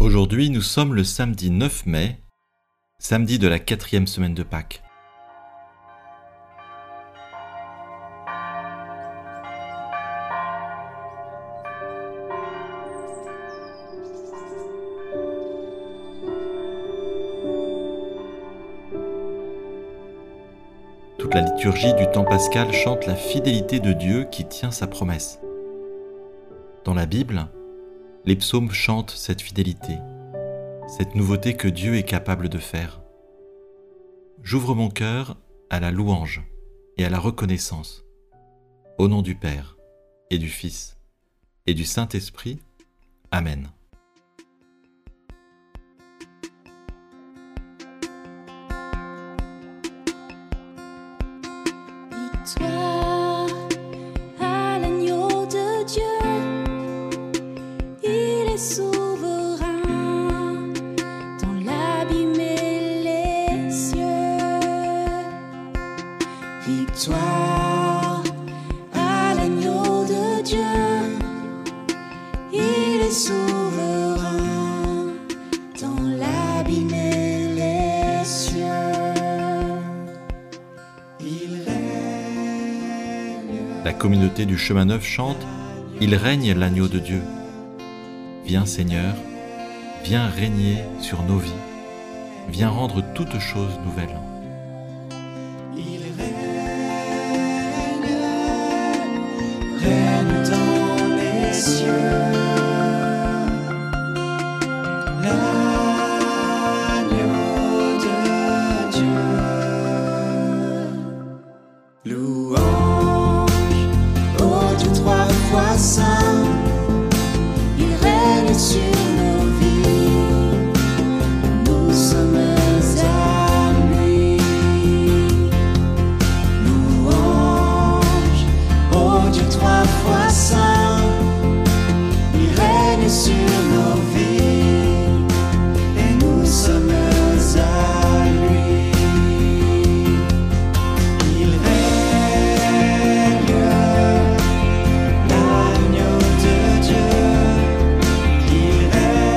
Aujourd'hui, nous sommes le samedi 9 mai, samedi de la 4e semaine de Pâques. Toute la liturgie du temps pascal chante la fidélité de Dieu qui tient sa promesse. Dans la Bible, les psaumes chantent cette fidélité, cette nouveauté que Dieu est capable de faire. J'ouvre mon cœur à la louange et à la reconnaissance, au nom du Père et du Fils et du Saint-Esprit. Amen. Victoire à l'agneau de Dieu, il est souverain dans l'abîme et les cieux. Victoire à l'agneau de Dieu, il est souverain dans l'abîme et les cieux. La communauté du chemin neuf chante « Il règne l'agneau de Dieu ». Viens Seigneur, viens régner sur nos vies, viens rendre toutes choses nouvelles. Il règne dans les cieux. L'agneau de Dieu. Louange au Dieu trois fois saint. Il règne sur nos vies. Nous sommes à lui. Louange au Dieu trois fois saint. Il règne sur nos vies. Et nous sommes à lui. Il règne, l'agneau de Dieu. Il règne,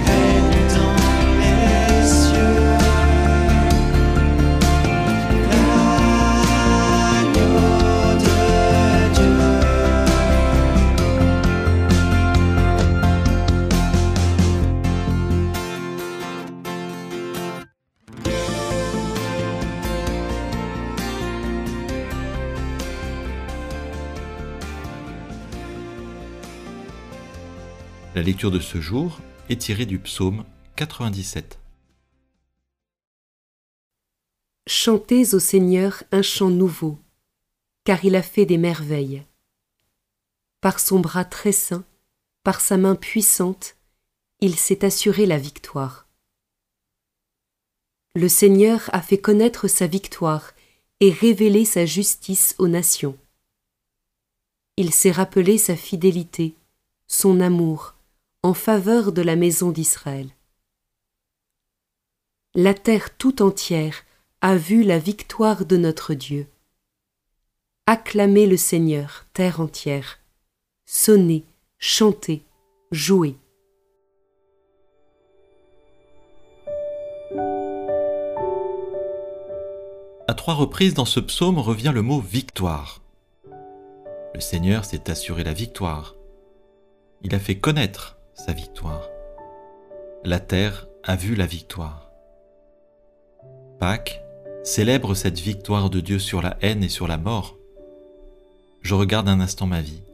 règne dans les cieux. L'agneau de Dieu. La lecture de ce jour est tirée du psaume 97. Chantez au Seigneur un chant nouveau, car il a fait des merveilles. Par son bras très saint, par sa main puissante, il s'est assuré la victoire. Le Seigneur a fait connaître sa victoire et révélé sa justice aux nations. Il s'est rappelé sa fidélité, son amour, en faveur de la maison d'Israël. La terre tout entière a vu la victoire de notre Dieu. Acclamez le Seigneur, terre entière. Sonnez, chantez, jouez. À 3 reprises dans ce psaume revient le mot « victoire ». Le Seigneur s'est assuré la victoire. Il a fait connaître sa victoire. La terre a vu la victoire. Pâques célèbre cette victoire de Dieu sur la haine et sur la mort. Je regarde un instant ma vie.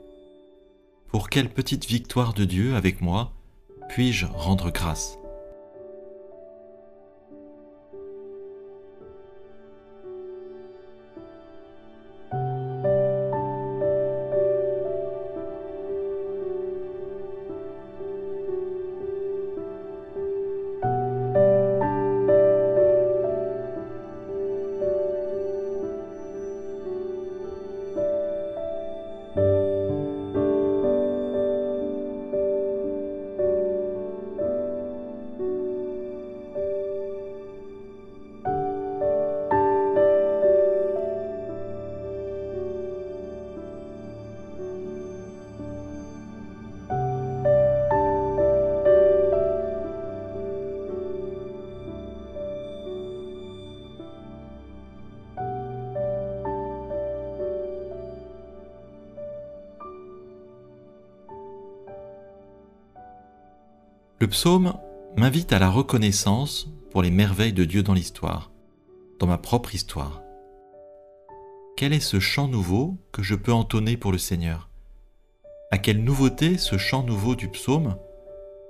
Pour quelle petite victoire de Dieu avec moi puis-je rendre grâce ? Le psaume m'invite à la reconnaissance pour les merveilles de Dieu dans l'histoire, dans ma propre histoire. Quel est ce chant nouveau que je peux entonner pour le Seigneur? À quelle nouveauté ce chant nouveau du psaume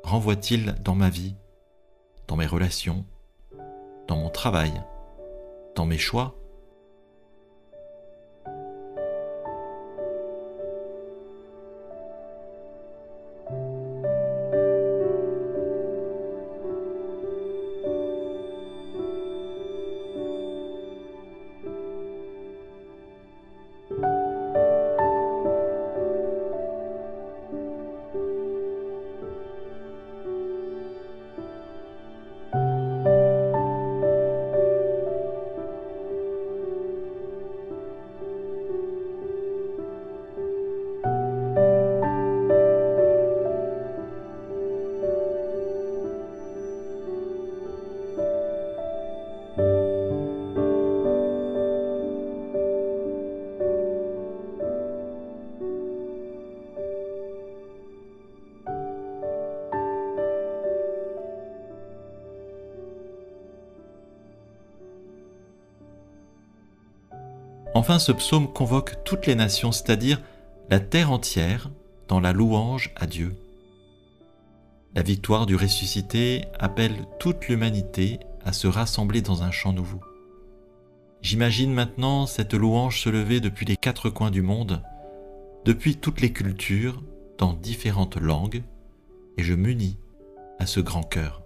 renvoie-t-il dans ma vie, dans mes relations, dans mon travail, dans mes choix? Enfin, ce psaume convoque toutes les nations, c'est-à-dire la terre entière, dans la louange à Dieu. La victoire du ressuscité appelle toute l'humanité à se rassembler dans un chant nouveau. J'imagine maintenant cette louange se lever depuis les quatre coins du monde, depuis toutes les cultures, dans différentes langues, et je m'unis à ce grand chœur.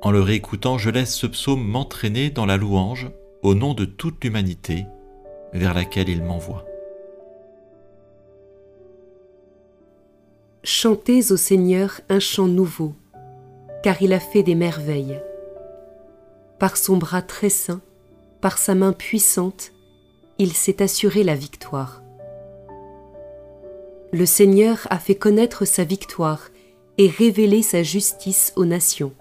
En le réécoutant, je laisse ce psaume m'entraîner dans la louange au nom de toute l'humanité vers laquelle il m'envoie. Chantez au Seigneur un chant nouveau, car il a fait des merveilles. Par son bras très saint, par sa main puissante, il s'est assuré la victoire. Le Seigneur a fait connaître sa victoire et révélé sa justice aux nations.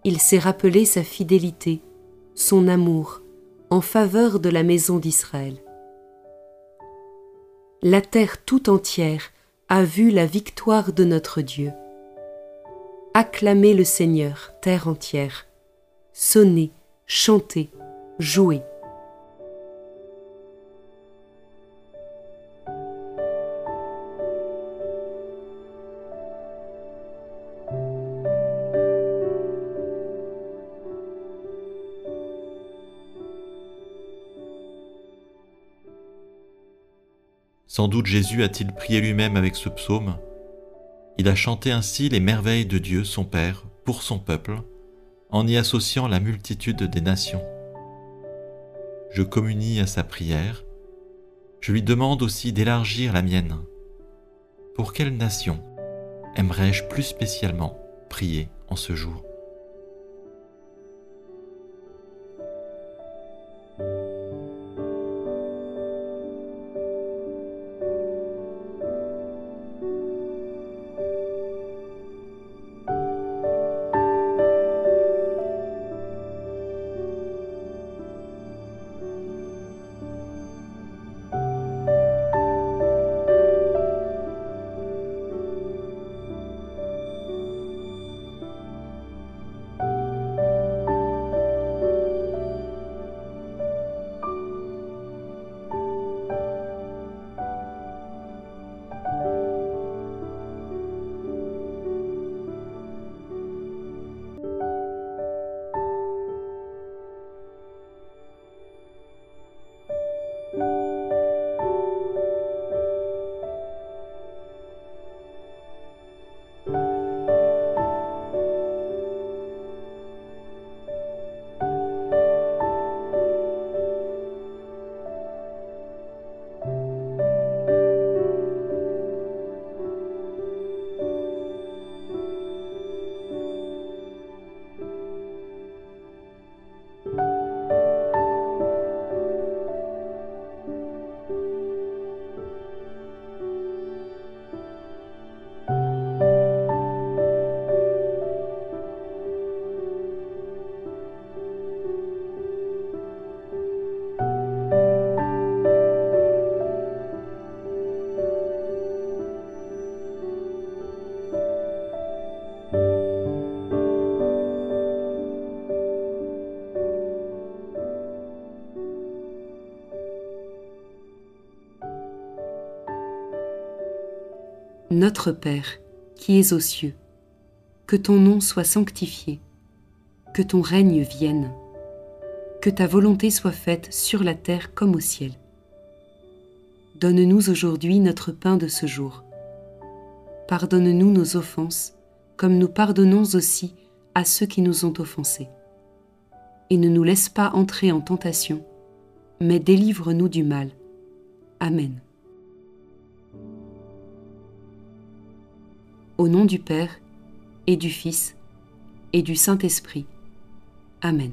Il s'est rappelé sa fidélité, son amour, en faveur de la maison d'Israël. La terre tout entière a vu la victoire de notre Dieu. Acclamez le Seigneur, terre entière. Sonnez, chantez, jouez. Sans doute Jésus a-t-il prié lui-même avec ce psaume. Il a chanté ainsi les merveilles de Dieu, son Père, pour son peuple, en y associant la multitude des nations. Je communie à sa prière. Je lui demande aussi d'élargir la mienne. Pour quelle nation aimerais-je plus spécialement prier en ce jour ? Notre Père, qui es aux cieux, que ton nom soit sanctifié, que ton règne vienne, que ta volonté soit faite sur la terre comme au ciel. Donne-nous aujourd'hui notre pain de ce jour. Pardonne-nous nos offenses, comme nous pardonnons aussi à ceux qui nous ont offensés. Et ne nous laisse pas entrer en tentation, mais délivre-nous du mal. Amen. Au nom du Père, et du Fils, et du Saint-Esprit. Amen.